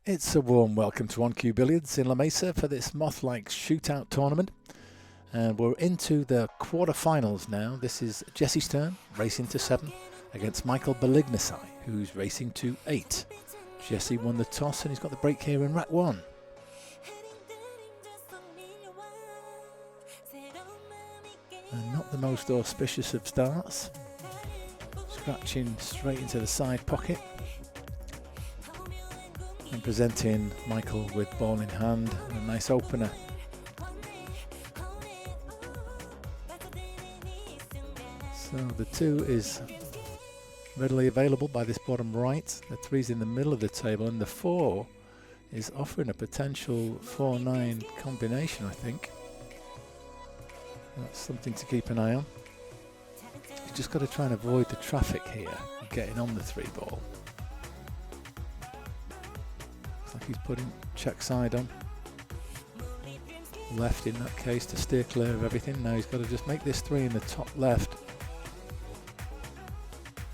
It's a warm welcome to 1Q Billiards in La Mesa for this Mothlike Shootout Tournament. And we're into the quarterfinals now. This is Jesse Sturm racing to 7 against Michael Balignasay, who's racing to 8. Jesse won the toss and he's got the break here in rack 1. And not the most auspicious of starts. Scratching straight into the side pocket. And presenting Michael with ball in hand and a nice opener. So the 2 is readily available by this bottom right. The 3's in the middle of the table, and the 4 is offering a potential 4-9 combination, I think. That's something to keep an eye on. You've just got to try and avoid the traffic here, getting on the 3 ball. Like he's putting check side on. Left in that case to steer clear of everything. Now he's got to just make this 3 in the top left.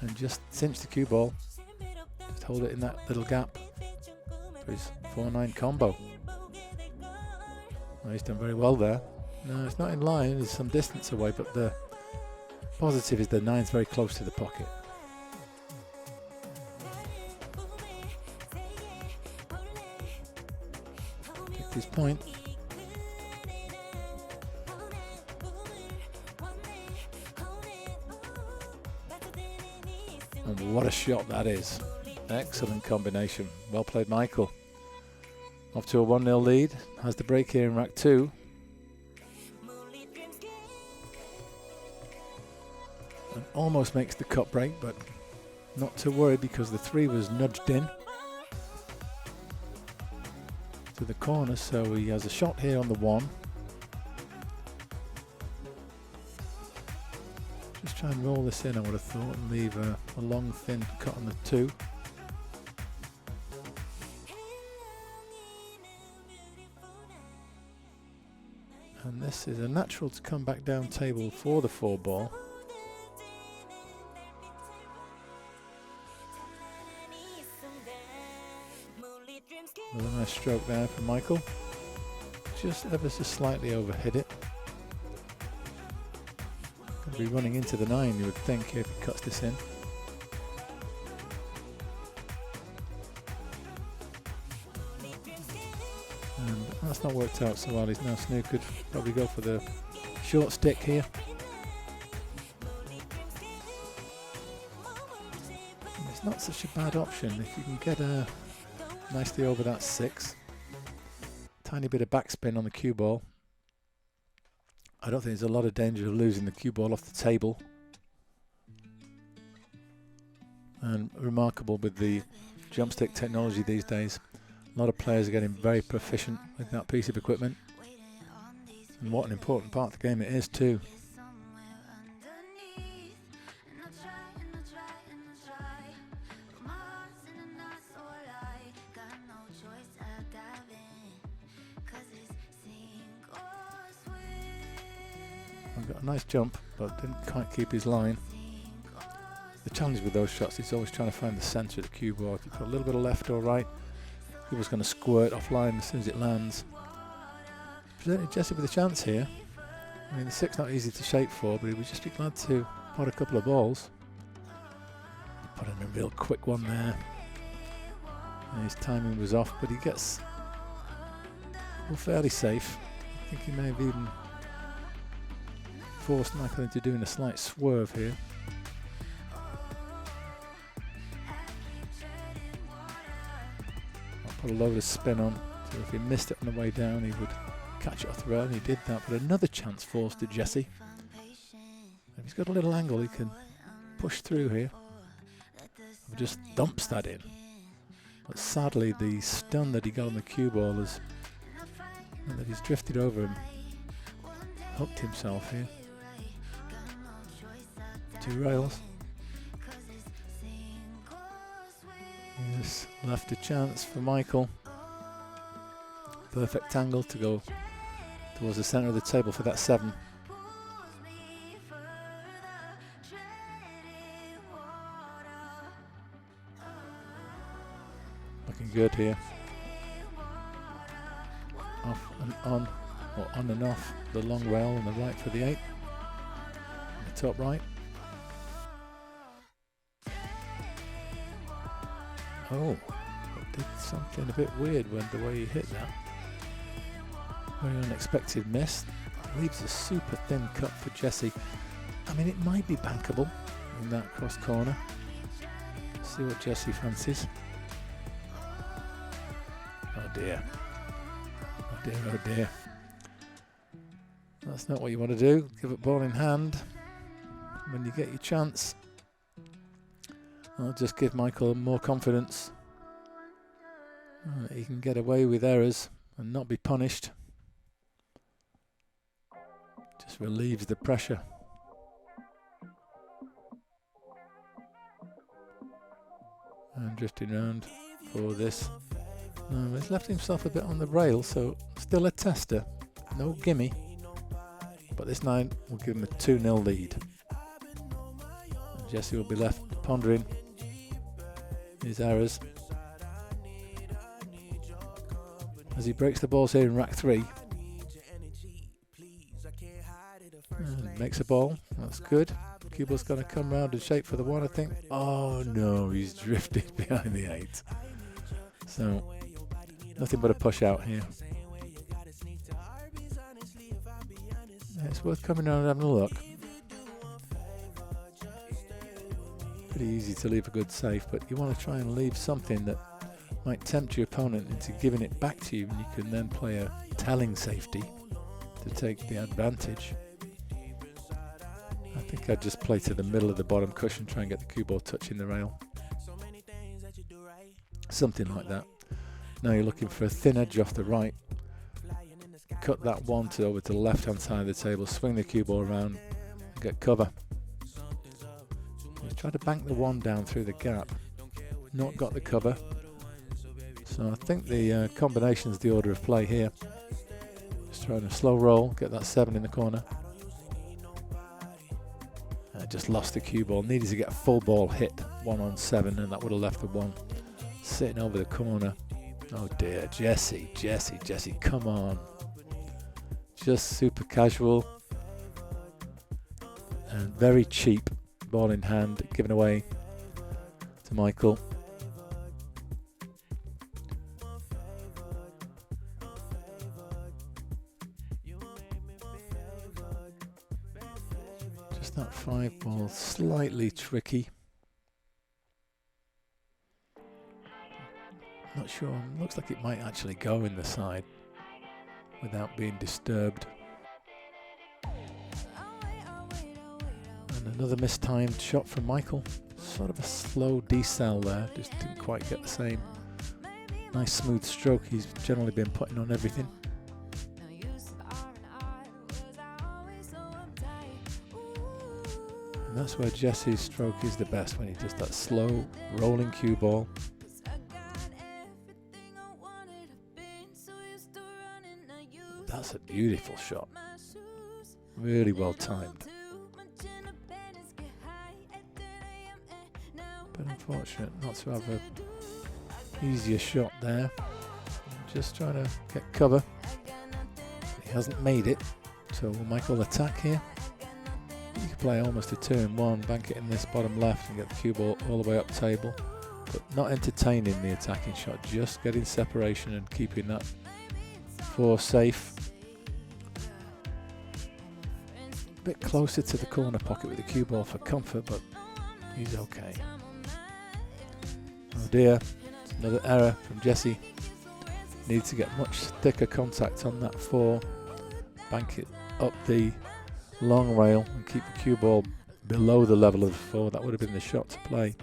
And just cinch the cue ball. Just hold it in that little gap for his 4-9 combo. Well, he's done very well there. No, it's not in line, it's some distance away, but the positive is the 9's very close to the pocket. His point. And what a shot that is. Excellent combination. Well played, Michael. Off to a 1-0 lead. Has the break here in rack 2. And almost makes the cut break, but not to worry because the 3 was nudged in to the corner, so he has a shot here on the 1. Just try and roll this in, I would have thought, and leave a long thin cut on the 2. And this is a natural to come back down table for the 4 ball. Another nice stroke there from Michael. Just ever so slightly overhit it. Going to be running into the 9, you would think, if he cuts this in. And that's not worked out so well. He's now snookered. Probably go for the short stick here. And it's not such a bad option if you can get a nicely over that 6. Tiny bit of backspin on the cue ball. I don't think there's a lot of danger of losing the cue ball off the table. And remarkable with the jump stick technology these days. A lot of players are getting very proficient with that piece of equipment. And what an important part of the game it is too. Got a nice jump, but didn't quite keep his line. The challenge with those shots is always trying to find the centre of the cue ball. If you put a little bit of left or right, he was going to squirt offline as soon as it lands. Presented Jesse with a chance here. I mean, the 6 not easy to shape for, but he would just be glad to pot a couple of balls. Put in a real quick one there. And his timing was off, but he gets fairly safe. I think he may have even forced Michael into doing a slight swerve here. I'll put a load of spin on, so if he missed it on the way down he would catch it off the rail, and he did that, but another chance forced to Jesse. If he's got a little angle he can push through here. He just dumps that in. But sadly the stun that he got on the cue ball has meant that he's drifted over and hooked himself here. 2 rails. He's left a chance for Michael. Perfect angle to go towards the centre of the table for that 7. Looking good here. off and on, or on and off the long rail on the right for the 8. The top right. Oh, it did something a bit weird when the way he hit that. Very unexpected miss. Leaves a super thin cut for Jesse. I mean, it might be bankable in that cross corner. See what Jesse fancies. Oh dear. Oh dear, oh dear. That's not what you want to do. Give it ball in hand when you get your chance. I'll just give Michael more confidence. He can get away with errors and not be punished. Just relieves the pressure. And drifting around for this. No, he's left himself a bit on the rail, so still a tester. No gimme. But this 9 will give him a 2-0 lead. And Jesse will be left pondering his errors. As he breaks the balls here in rack 3. And makes a ball. That's good. Cue ball's going to come round and shape for the 1, I think. Oh no, he's drifted behind the 8. So, nothing but a push out here. Yeah, it's worth coming around and having a look. Pretty easy to leave a good safe, but you want to try and leave something that might tempt your opponent into giving it back to you, and you can then play a telling safety to take the advantage. I think I'd just play to the middle of the bottom cushion, try and get the cue ball touching the rail. Something like that. Now you're looking for a thin edge off the right. Cut that 1 over to the left hand side of the table, swing the cue ball around, and get cover. Try to bank the 1 down through the gap. Not got the cover. So I think the combination is the order of play here. Just trying to slow roll, get that 7 in the corner. Just lost the cue ball. Needed to get a full ball hit, 1 on 7, and that would have left the 1 sitting over the corner. Oh dear, Jesse, come on. Just super casual and very cheap. Ball in hand, given away to Michael. Just that 5 ball, slightly tricky. Not sure, looks like it might actually go in the side without being disturbed. And another mistimed shot from Michael. Sort of a slow decel there, just didn't quite get the same nice smooth stroke he's generally been putting on everything. And that's where Jesse's stroke is the best, when he does that slow rolling cue ball. That's a beautiful shot. Really well timed. But unfortunate not to have a easier shot there. Just trying to get cover. He hasn't made it. So will Michael attack here? You can play almost a 2-in-1, bank it in this bottom left and get the cue ball all the way up table. But not entertaining the attacking shot, just getting separation and keeping that 4 safe. A bit closer to the corner pocket with the cue ball for comfort, but he's okay. Oh dear, another error from Jesse. Needs to get much thicker contact on that 4. Bank it up the long rail and keep the cue ball below the level of the 4. That would have been the shot to play.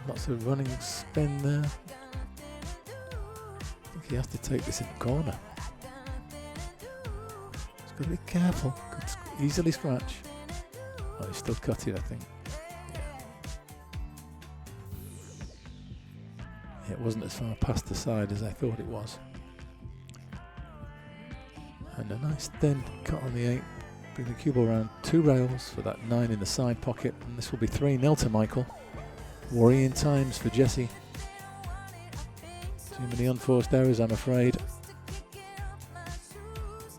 Lots of running spin there. I think he has to take this in the corner. He's got to be careful. Could easily scratch. Oh, he's still cutting, I think. Yeah. It wasn't as far past the side as I thought it was. And a nice thin cut on the 8. Bring the cue ball around 2 rails for that 9 in the side pocket. And this will be 3-0 to Michael. Worrying times for Jesse. Too many unforced errors, I'm afraid.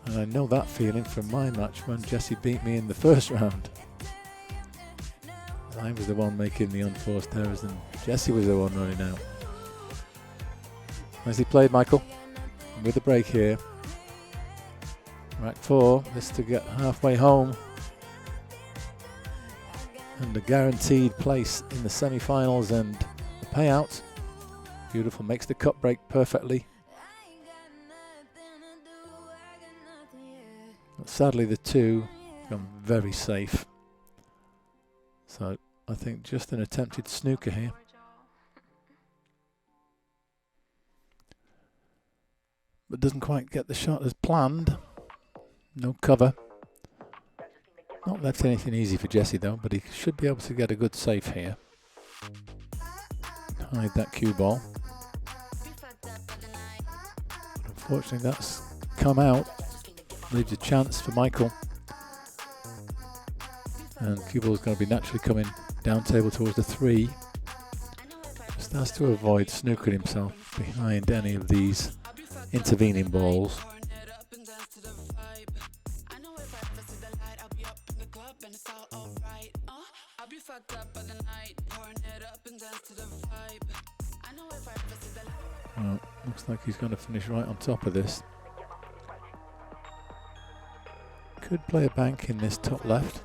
And I know that feeling from my match when Jesse beat me in the first round. I was the one making the unforced errors and Jesse was the one running out. Nicely played, Michael. With the break here. Rack 4, this to get halfway home. And a guaranteed place in the semi-finals and the payout. Beautiful, makes the cut break perfectly. But sadly the two become very safe. So I think just an attempted snooker here. But doesn't quite get the shot as planned. No cover. Not left anything easy for Jesse though, but he should be able to get a good safe here. Hide that cue ball. But unfortunately that's come out. Leaves a chance for Michael. And cue ball is going to be naturally coming down table towards the 3. Just has to avoid snookering himself behind any of these intervening balls. Well, looks like he's going to finish right on top of this. Could play a bank in this top left.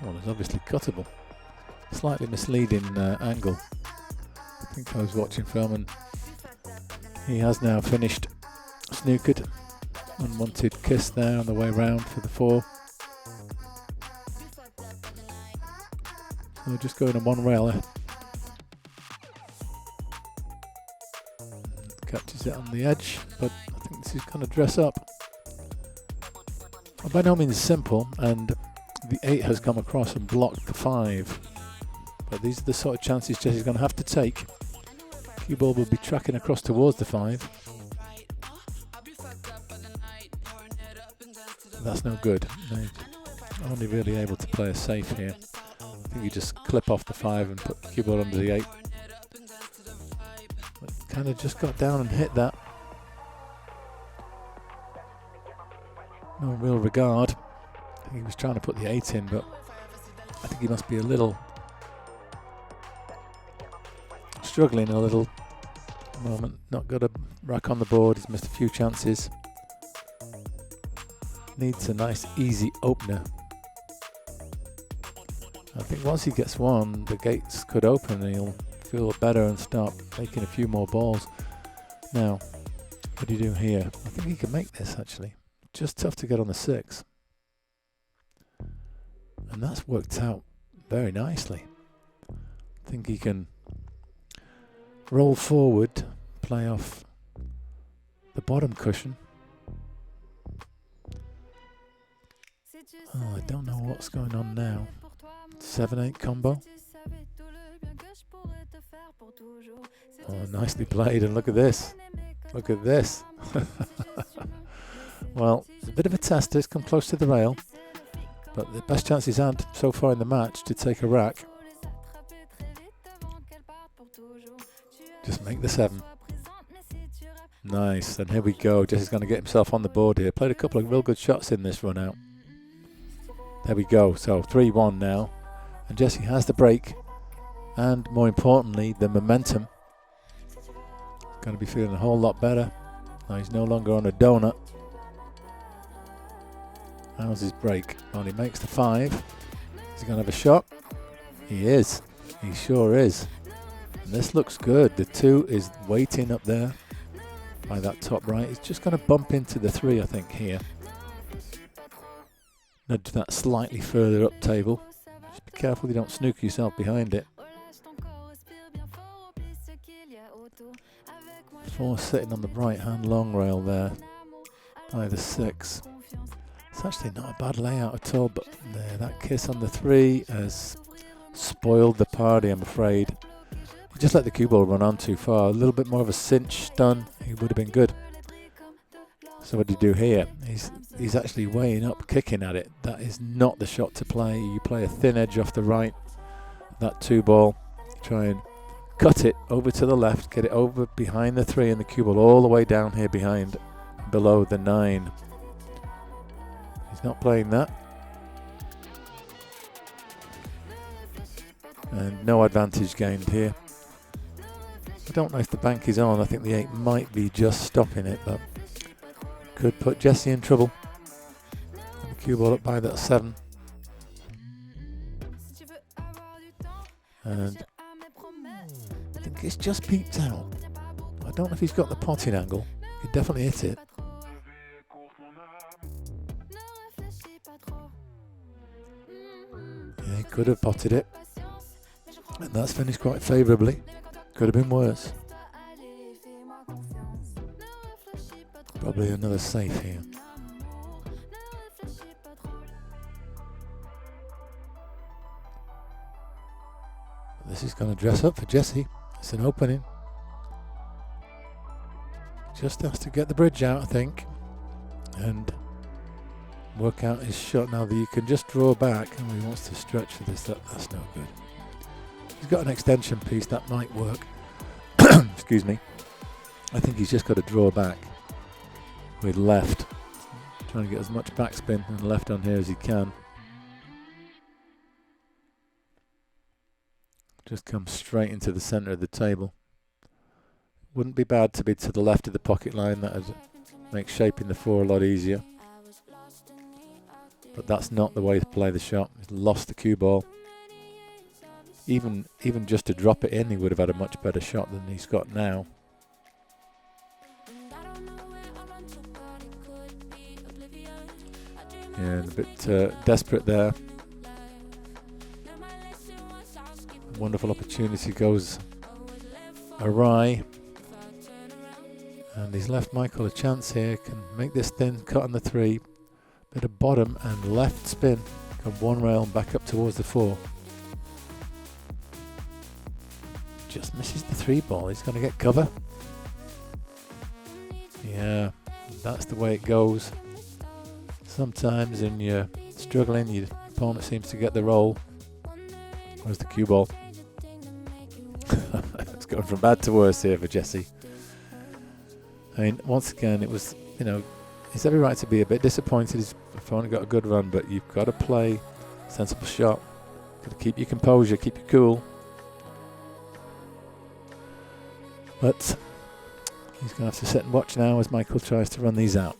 Well, it's obviously cuttable. Slightly misleading angle. I think I was watching film and he has now finished snookered. Unwanted kiss there on the way round for the 4. So just going on one rail there. Catches it on the edge, but I think this is going to dress up. Well, by no means simple, and the 8 has come across and blocked the 5. But these are the sort of chances Jesse's going to have to take. Cue ball will be tracking across towards the 5. That's no good. They're only really able to play a safe here. I think you just clip off the 5 and put the cue ball under the 8. But kind of just got down and hit that. No real regard. I think he was trying to put the 8 in, but I think he must be a little struggling a little at the moment. Not got a rack on the board. He's missed a few chances. Needs a nice easy opener. I think once he gets one, the gates could open and he'll feel better and start making a few more balls. Now, what do you do here? I think he can make this actually. Just tough to get on the 6. And that's worked out very nicely. I think he can roll forward, play off the bottom cushion. Oh, I don't know what's going on now. 7-8 combo. Oh, nicely played, and look at this. Look at this. Well, it's a bit of a tester, it's come close to the rail. But the best chance he's had so far in the match to take a rack. Just make the 7. Nice, and here we go. Jesse's going to get himself on the board here. Played a couple of real good shots in this run out. There we go, so 3-1 now. And Jesse has the break. And more importantly, the momentum. Going to be feeling a whole lot better. Now he's no longer on a donut. How's his break? Well, he makes the 5. Is he going to have a shot? He is. He sure is. And this looks good. The 2 is waiting up there by that top right. He's just going to bump into the 3, I think, here. Nudge that slightly further up table. Just be careful you don't snook yourself behind it. 4 sitting on the right hand long rail there by the 6. It's actually not a bad layout at all, but there, that kiss on the 3 has spoiled the party, I'm afraid. He just let the cue ball run on too far. A little bit more of a cinch stun, he would have been good. So what do you do here? He's he's actually weighing up, kicking at it. That is not the shot to play. You play a thin edge off the right, that 2-ball. Try and cut it over to the left, get it over behind the 3 and the cue ball all the way down here behind, below the 9. He's not playing that. And no advantage gained here. I don't know if the bank is on. I think the 8 might be just stopping it, but could put Jesse in trouble. And the cue ball up by that 7. And I think it's just peeped out. I don't know if he's got the potting angle. He definitely hit it. Yeah, he could have potted it. And that's finished quite favourably. Could have been worse. Probably another safe here. This is going to dress up for Jesse. It's an opening. Just has to get the bridge out, I think, and work out his shot. Now that you can just draw back, and he wants to stretch for this. That's no good. He's got an extension piece that might work. Excuse me. I think he's just got to draw back with left, trying to get as much backspin and left on here as he can. Just come straight into the centre of the table. Wouldn't be bad to be to the left of the pocket line. That would make shaping the 4 a lot easier. But that's not the way to play the shot. He's lost the cue ball. Even just to drop it in, he would have had a much better shot than he's got now. Yeah, a bit desperate there. Wonderful opportunity goes awry. And he's left Michael a chance here. Can make this thin cut on the 3. Bit of bottom and left spin. Come 1 rail and back up towards the 4. Just misses the 3 ball. He's going to get cover. Yeah, that's the way it goes. Sometimes when you're struggling, your opponent seems to get the roll. Where's the cue ball? It's going from bad to worse here for Jesse. I mean, once again, it was, he's every right to be a bit disappointed. His opponent got a good run, but you've got to play a sensible shot. Got to keep your composure, keep your cool. But he's going to have to sit and watch now as Michael tries to run these out.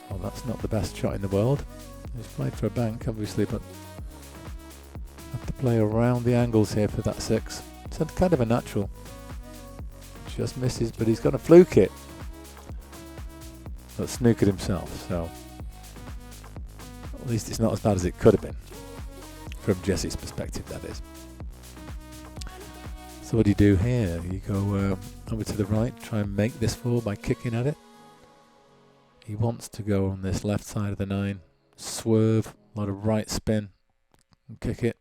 Well, that's not the best shot in the world. He's played for a bank, obviously, but have to play around the angles here for that 6. It's kind of a natural. Just misses, but he's going to fluke it. But snookered himself, so at least it's not as bad as it could have been. From Jesse's perspective, that is. So what do you do here? You go over to the right, try and make this 4 by kicking at it. He wants to go on this left side of the 9, swerve, a lot of right spin, and kick it.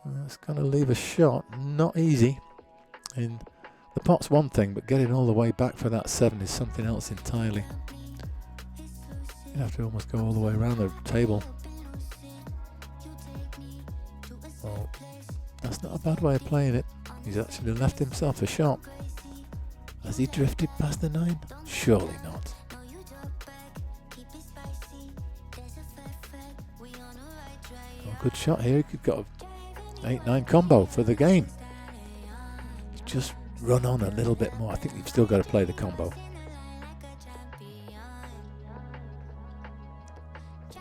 That's going to leave a shot, not easy. And the pot's one thing, but getting all the way back for that 7 is something else entirely. You have to almost go all the way around the table. Well, that's not a bad way of playing it. He's actually left himself a shot. Has he drifted past the 9? Surely not. Oh, good shot here. He could got an 8-9 combo for the game. Just run on a little bit more. I think you've still got to play the combo.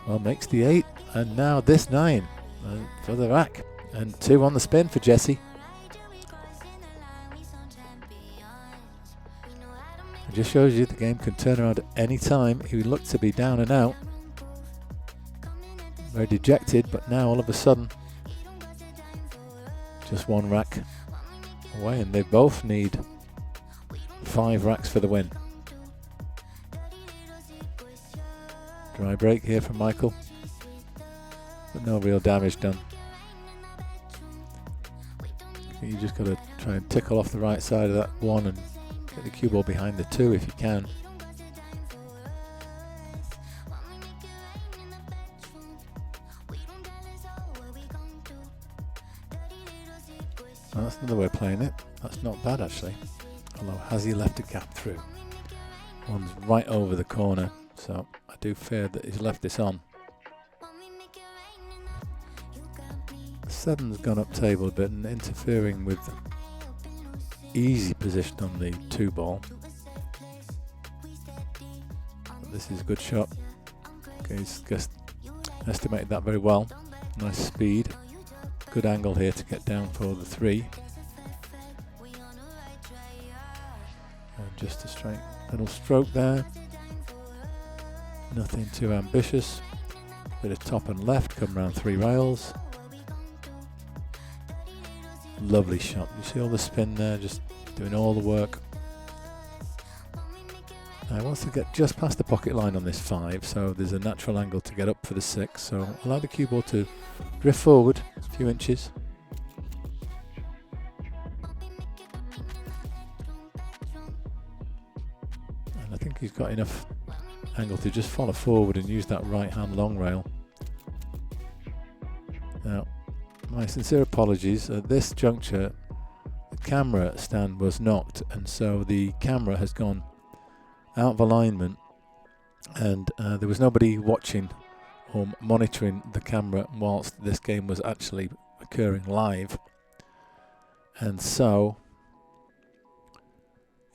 Well, makes the 8, and now this 9 for the rack, and 2 on the spin for Jesse. It just shows you the game can turn around at any time. He looked to be down and out, very dejected, but now all of a sudden, just 1 rack away, and they both need 5 racks for the win. Dry break here from Michael, but no real damage done. You just got to Try and tickle off the right side of that 1 and get the cue ball behind the 2 if you can. Well, that's another way of playing it. That's not bad actually. Although, has he left a gap through? 1's right over the corner, so I do fear that he's left this on. 7's gone up table a bit and interfering with easy position on the 2 ball. But this is a good shot. Okay, he's just estimated that very well. Nice speed. Good angle here to get down for the 3. And just a straight little stroke there. Nothing too ambitious. Bit of top and left, come round 3 rails. Lovely shot. You see all the spin there, just doing all the work. Now he wants to get just past the pocket line on this 5, so there's a natural angle to get up for the 6. So allow the cue ball to drift forward a few inches. And I think he's got enough angle to just follow forward and use that right hand long rail. Now, my sincere apologies. At this juncture, the camera stand was knocked, and so the camera has gone out of alignment, and there was nobody watching or monitoring the camera whilst this game was actually occurring live, and so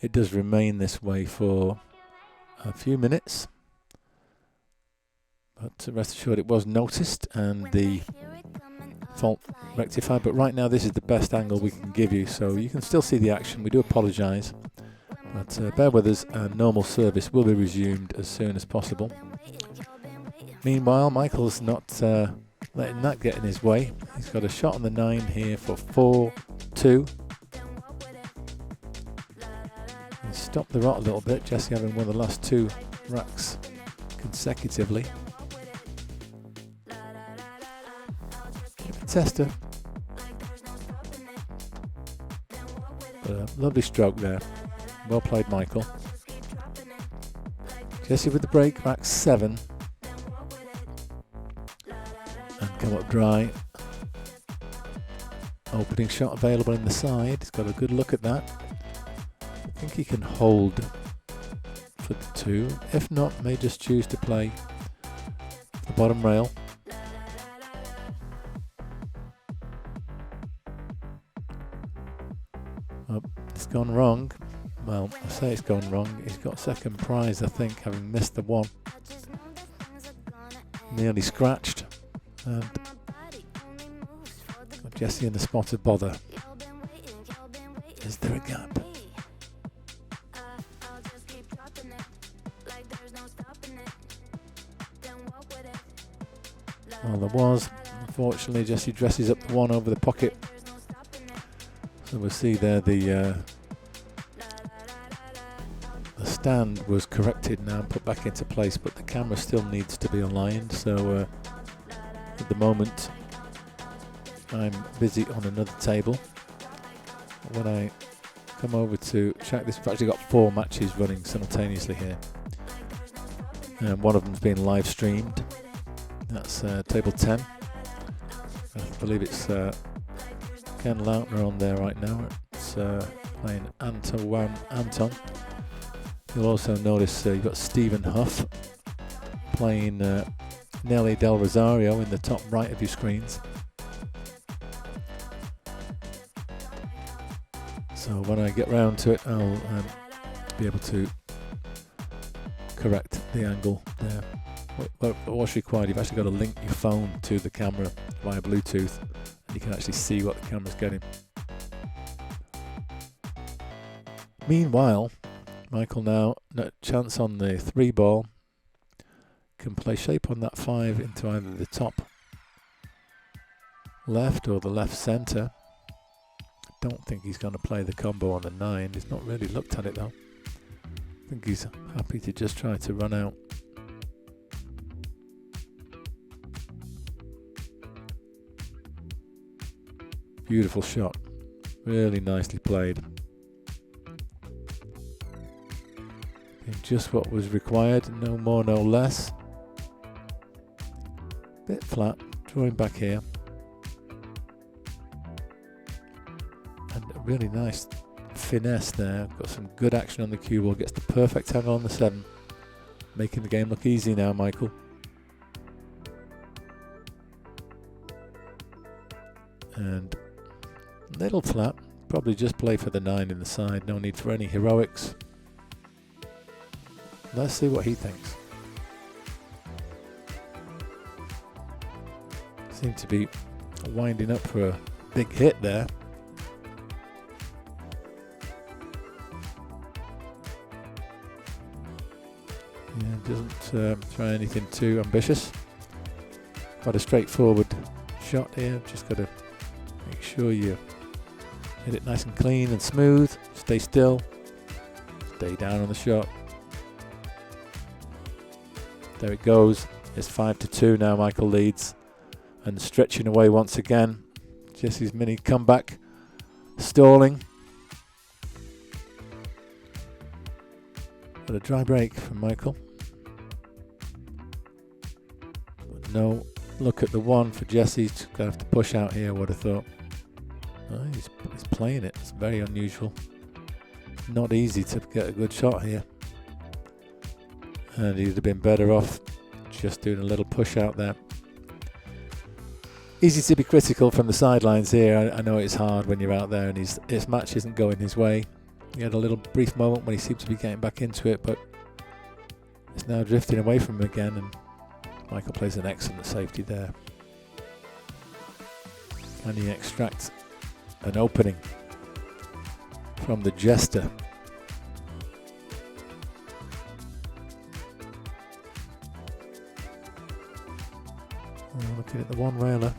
it does remain this way for a few minutes, but rest assured it was noticed and the fault rectified. But right now this is the best angle we can give you, so you can still see the action. We do apologise, but bear with us, and normal service will be resumed as soon as possible. Meanwhile, Michael's not letting that get in his way. He's got a shot on the 9 here for 4-2. He's stopped the rot a little bit, Jesse having won the last 2 racks consecutively. Tester. But a lovely stroke there. Well played, Michael. Jesse with the break, rack 7. And come up dry. Opening shot available in the side. He's got a good look at that. I think he can hold for the 2. If not, may just choose to play the bottom rail. Oh, it's gone wrong. Well, I say it's gone wrong. He's got second prize, I think, having missed the 1. Nearly scratched. And got Jesse in the spot of bother. Is there a gap? Well, there was. Unfortunately, Jesse dresses up the 1 over the pocket. So we'll see there the stand was corrected now and put back into place, but the camera still needs to be aligned. So at the moment I'm busy on another table. When I come over to check this, we've actually got 4 matches running simultaneously here, and one of them's being live streamed. That's table 10. I believe it's Ken Lautner on there right now. It's playing Anton. You'll also notice you've got Stephen Huff playing Nelly Del Rosario in the top right of your screens. So when I get round to it, I'll be able to correct the angle there. What's required, you've actually got to link your phone to the camera via Bluetooth, and you can actually see what the camera's getting. Meanwhile, Michael now, no chance on the 3 ball, can play shape on that 5 into either the top left or the left centre. I don't think he's going to play the combo on the 9. He's not really looked at it though. I think he's happy to just try to run out. Beautiful shot. Really nicely played. And just what was required, no more, no less. Bit flat, drawing back here. And a really nice finesse there. Got some good action on the cue ball, gets the perfect angle on the 7. Making the game look easy now, Michael. And little flat, probably just play for the 9 in the side, no need for any heroics. Let's see what he thinks. Seemed to be winding up for a big hit there. Yeah, doesn't try anything too ambitious. Quite a straightforward shot here, just got to make sure you hit it nice and clean and smooth. Stay still. Stay down on the shot. There it goes. It's 5-2 now. Michael leads and stretching away once again. Jesse's mini comeback stalling. Got a dry break from Michael. But no look at the 1 for Jesse. He's going to have to push out here, I would have thought. Oh, he's playing it. It's very unusual. Not easy to get a good shot here. And he'd have been better off just doing a little push out there. Easy to be critical from the sidelines here. I know it's hard when you're out there and his match isn't going his way. He had a little brief moment when he seemed to be getting back into it, but it's now drifting away from him again, and Michael plays an excellent safety there. Can he extract an opening from the jester? Looking at the 1 railer.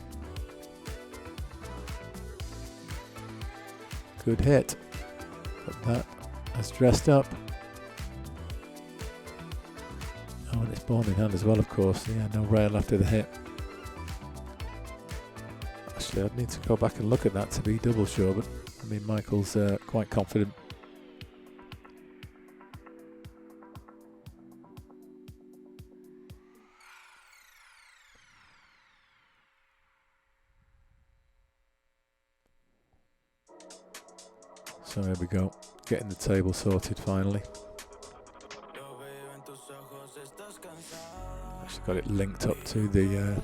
Good hit. But that has dressed up. Oh, and it's ball in hand as well, of course. Yeah, no rail after the hit. Actually, I'd need to go back and look at that to be double sure, but I mean, Michael's quite confident. So there we go, getting the table sorted finally. Actually got it linked up to the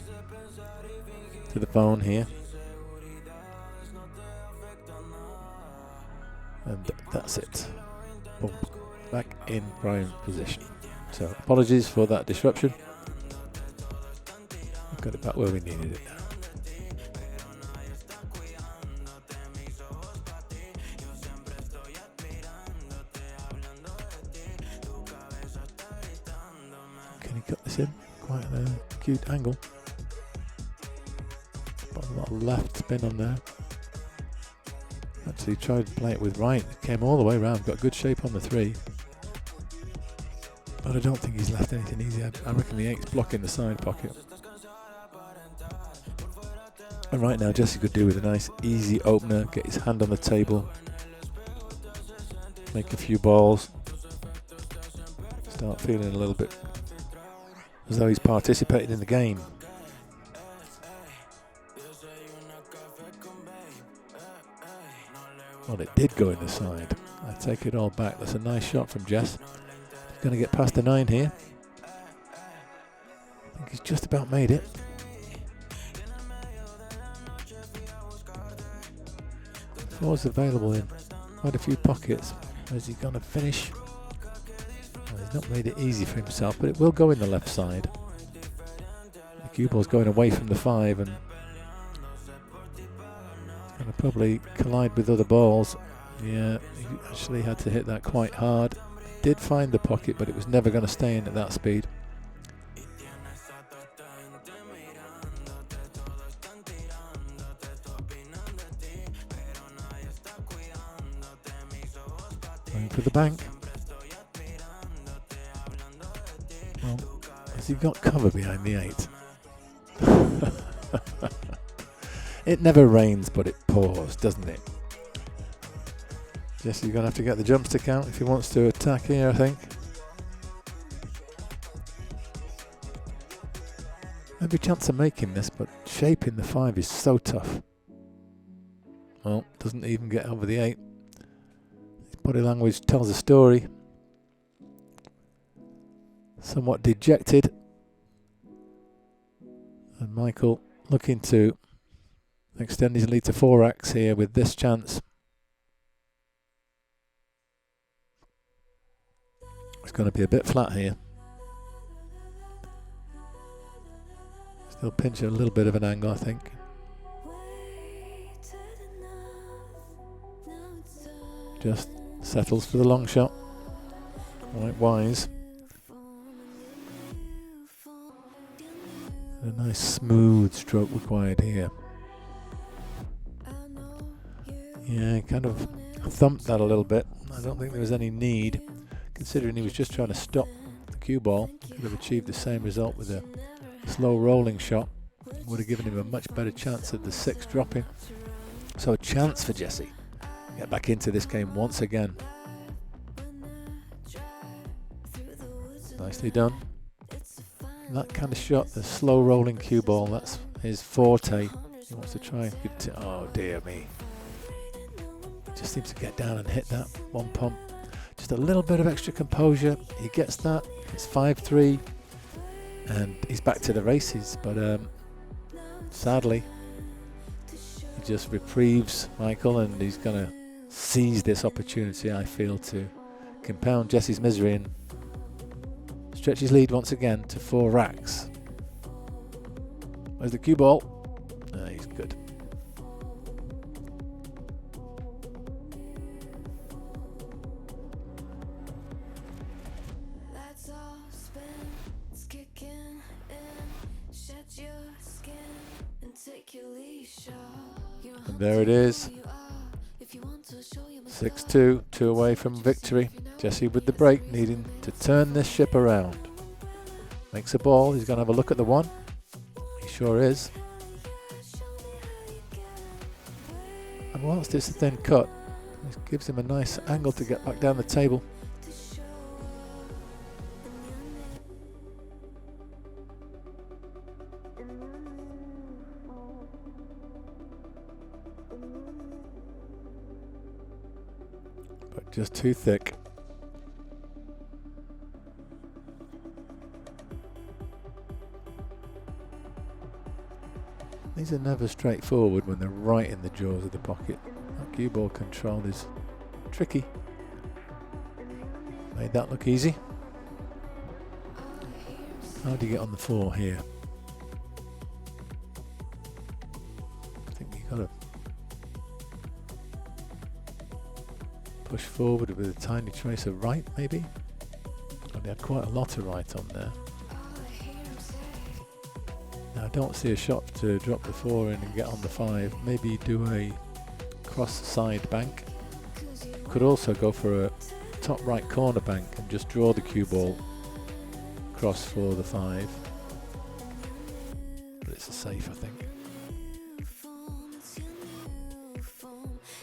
phone here, and that's it. Boom. Back in prime position. So apologies for that disruption. We've got it back where we needed it now. Cut this in, quite a cute angle. Got a lot of left spin on there. Actually tried to play it with right, it came all the way around, got good shape on the 3. But I don't think he's left anything easy. I reckon the 8's blocking the side pocket. And right now Jesse could do with a nice easy opener, get his hand on the table, make a few balls, start feeling a little bit as though he's participated in the game. Well, it did go in the side. I take it all back. That's a nice shot from Jess. He's going to get past the 9 here. I think he's just about made it. Four's available in quite a few pockets. Is he going to finish? Well, he's not made it easy for himself, but it will go in the left side. The cue ball's going away from the 5 and going to probably collide with other balls. Yeah, he actually had to hit that quite hard. Did find the pocket, but it was never going to stay in at that speed. Going for the bank. Well, has he got cover behind the 8? It never rains, but it pours, doesn't it? Jesse's going to have to get the jumps to count if he wants to attack here, I think. Every chance of making this, but shaping the 5 is so tough. Well, doesn't even get over the 8. His body language tells a story. Somewhat dejected. And Michael looking to extend his lead to 4x here with this chance. It's going to be a bit flat here. Still pinching a little bit of an angle, I think. Just settles for the long shot. Quite wise. A nice smooth stroke required here. Yeah, kind of thumped that a little bit. I don't think there was any need, considering he was just trying to stop the cue ball. Could have achieved the same result with a slow rolling shot. Would have given him a much better chance at the 6 dropping. So a chance for Jesse. Get back into this game once again. Nicely done. And that kind of shot, the slow rolling cue ball, that's his forte. He wants to try and oh dear me. Just seems to get down and hit that one pump. Just a little bit of extra composure. He gets that. It's 5-3. And he's back to the races. But sadly, he just reprieves Michael, and he's going to seize this opportunity, I feel, to compound Jesse's misery and stretch his lead once again to 4 racks. Where's the cue ball? He's good. And there it is. 6-2, 2 away from victory. Jesse with the break, needing to turn this ship around. Makes a ball, he's going to have a look at the 1. He sure is. And whilst it's a thin cut, it gives him a nice angle to get back down the table. But just too thick. These are never straightforward when they're right in the jaws of the pocket. That cue ball control is tricky. Made that look easy. How do you get on the 4 here? I think you've got to push forward with a tiny trace of right, maybe? And they had quite a lot of right on there. Now I don't see a shot to drop the 4 in and get on the 5. Maybe do a cross side bank. Could also go for a top right corner bank and just draw the cue ball cross for the 5. But it's a safe, I think.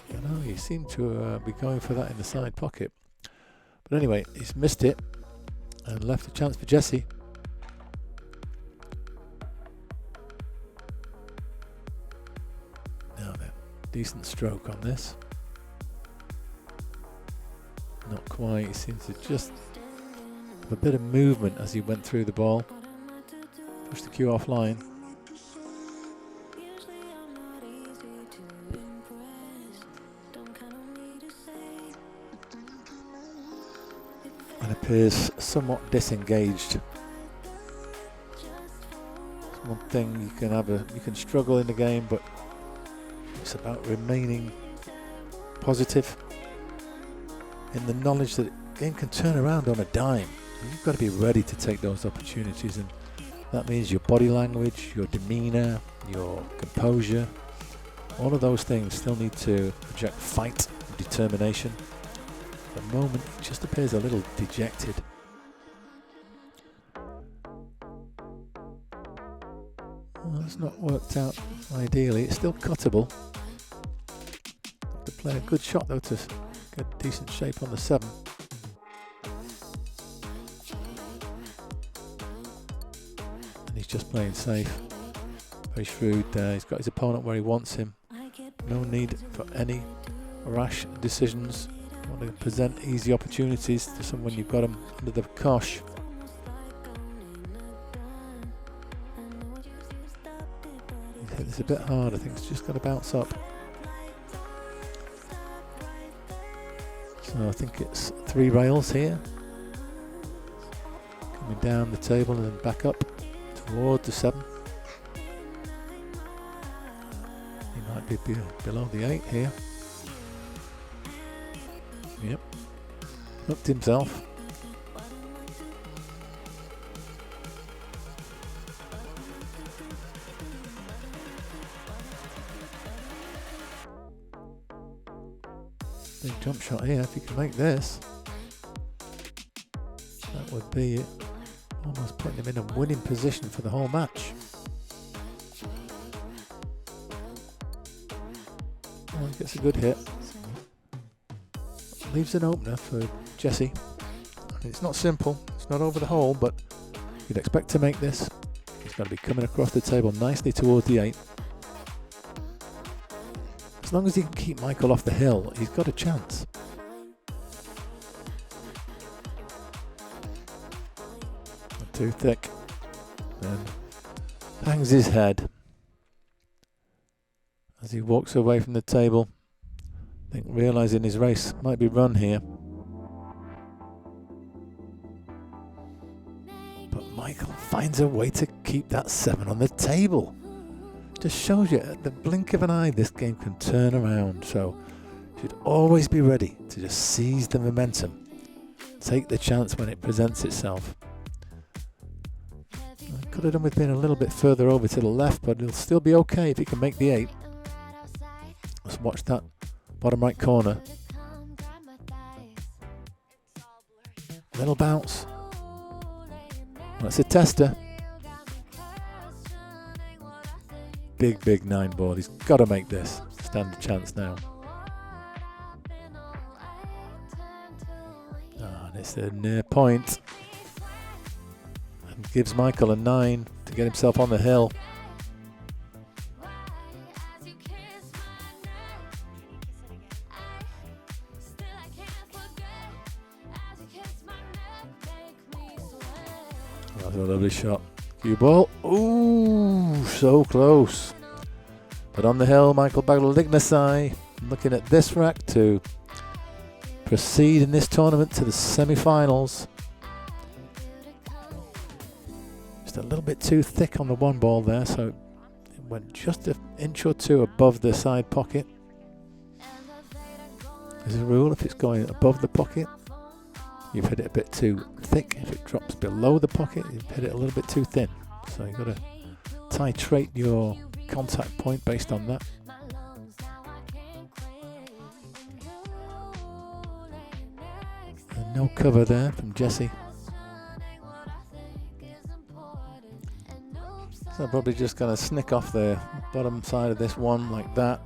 I know he seemed to be going for that in the side pocket. But anyway, he's missed it and left a chance for Jesse. Now then, decent stroke on this. Not quite, he seems to just have a bit of movement as he went through the ball. Push the cue offline. And appears somewhat disengaged. It's one thing you can struggle in the game, but it's about remaining positive in the knowledge that the game can turn around on a dime. You've got to be ready to take those opportunities, and that means your body language, your demeanour, your composure, all of those things still need to project fight and determination. At the moment, it just appears a little dejected. Well, that's not worked out ideally. It's still cuttable. To play a good shot though to Got decent shape on the 7. And he's just playing safe. Very shrewd there. He's got his opponent where he wants him. No need for any rash decisions. You want to present easy opportunities to someone you've got him under the cosh. He's hit this a bit hard. I think it's just got to bounce up. So I think it's 3 rails here. Coming down the table and then back up toward the 7. He might be below the 8 here. Yep. Hooked himself. Big jump shot here. If you can make this, that would be it. Almost putting him in a winning position for the whole match. Oh, he gets a good hit. Leaves an opener for Jesse. It's not simple. It's not over the hole, but you'd expect to make this. He's got to be coming across the table nicely towards the 8. As long as he can keep Michael off the hill, he's got a chance. Not too thick. Then hangs his head as he walks away from the table. I think realising his race might be run here. But Michael finds a way to keep that 7 on the table. Just shows you at the blink of an eye this game can turn around. So you should always be ready to just seize the momentum. Take the chance when it presents itself. I could have done with being a little bit further over to the left, but it'll still be okay if he can make the 8. Let's watch that bottom right corner. Little bounce. That's a tester. Big 9 ball. He's got to make this. Stand a chance now. Oh, and it's a near point. And gives Michael a 9 to get himself on the hill. That's a lovely shot. Cue ball. Ooh, so close. But on the hill, Michael Balignasay looking at this rack to proceed in this tournament to the semi-finals. Just a little bit too thick on the 1 ball there, so it went just an inch or 2 above the side pocket. There's a rule, if it's going above the pocket, you've hit it a bit too thick. If it drops below the pocket, you've hit it a little bit too thin. So you've got to titrate your contact point based on that. And no cover there from Jesse. So I'm probably just going to snick off the bottom side of this one like that.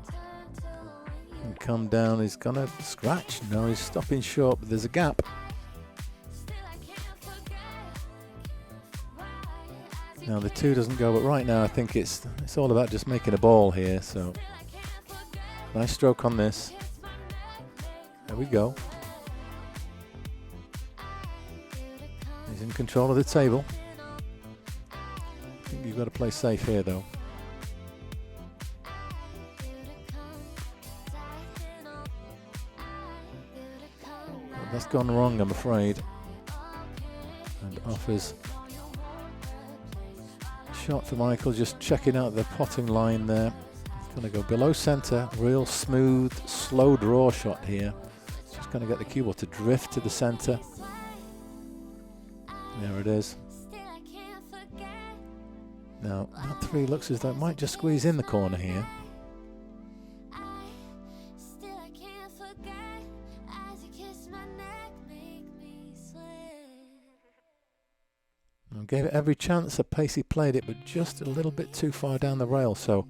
And come down. He's going to scratch. No, he's stopping short, but there's a gap. Now the 2 doesn't go, but right now I think it's all about just making a ball here. So nice stroke on this. There we go. He's in control of the table. I think you've got to play safe here though. But that's gone wrong, I'm afraid. And offers shot for Michael, just checking out the potting line there. He's going to go below centre, real smooth, slow draw shot here. Just going to get the cue ball to drift to the centre. There it is. Now, that 3 looks as though it might just squeeze in the corner here. Gave it every chance, a pacey played it, but just a little bit too far down the rail. So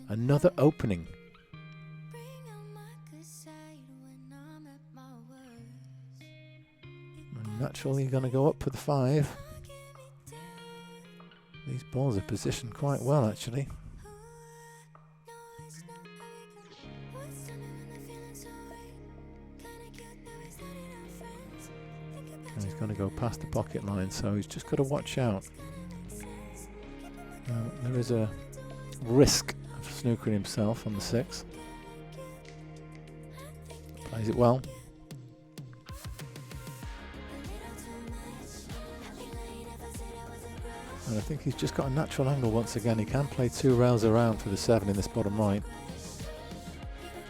another opening. Naturally going to go up for the 5. These balls are positioned quite well, actually. And he's going to go past the pocket line, so he's just got to watch out. There is a risk of snookering himself on the 6. Plays it well. And I think he's just got a natural angle once again. He can play 2 rails around for the 7 in this bottom right.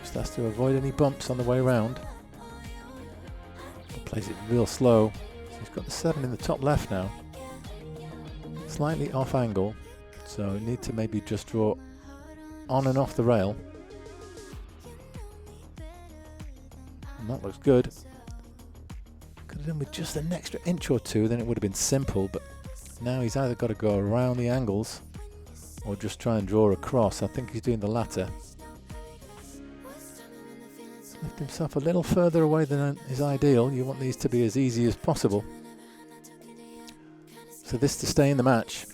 Just has to avoid any bumps on the way around. He plays it real slow. So he's got the 7 in the top left now. Slightly off angle. So you need to maybe just draw on and off the rail. And that looks good. Could have done with just an extra inch or 2, then it would have been simple, but now he's either got to go around the angles or just try and draw across. I think he's doing the latter. He's left himself a little further away than is ideal. You want these to be as easy as possible. So this to stay in the match.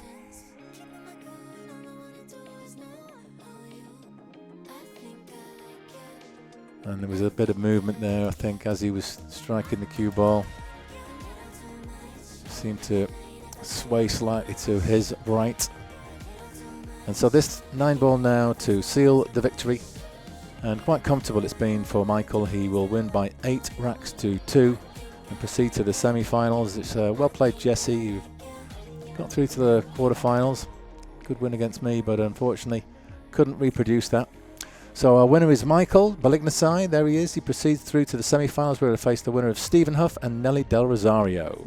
And there was a bit of movement there, I think, as he was striking the cue ball. Seemed to sway slightly to his right. And so this 9-ball now to seal the victory. And quite comfortable it's been for Michael. He will win by 8 racks to 2 and proceed to the semi-finals. It's well played, Jesse. You've got through to the quarter-finals. Good win against me, but unfortunately couldn't reproduce that. So our winner is Michael Balignasay. There he is. He proceeds through to the semi-finals where he'll face the winner of Stephen Huff and Nelly Del Rosario.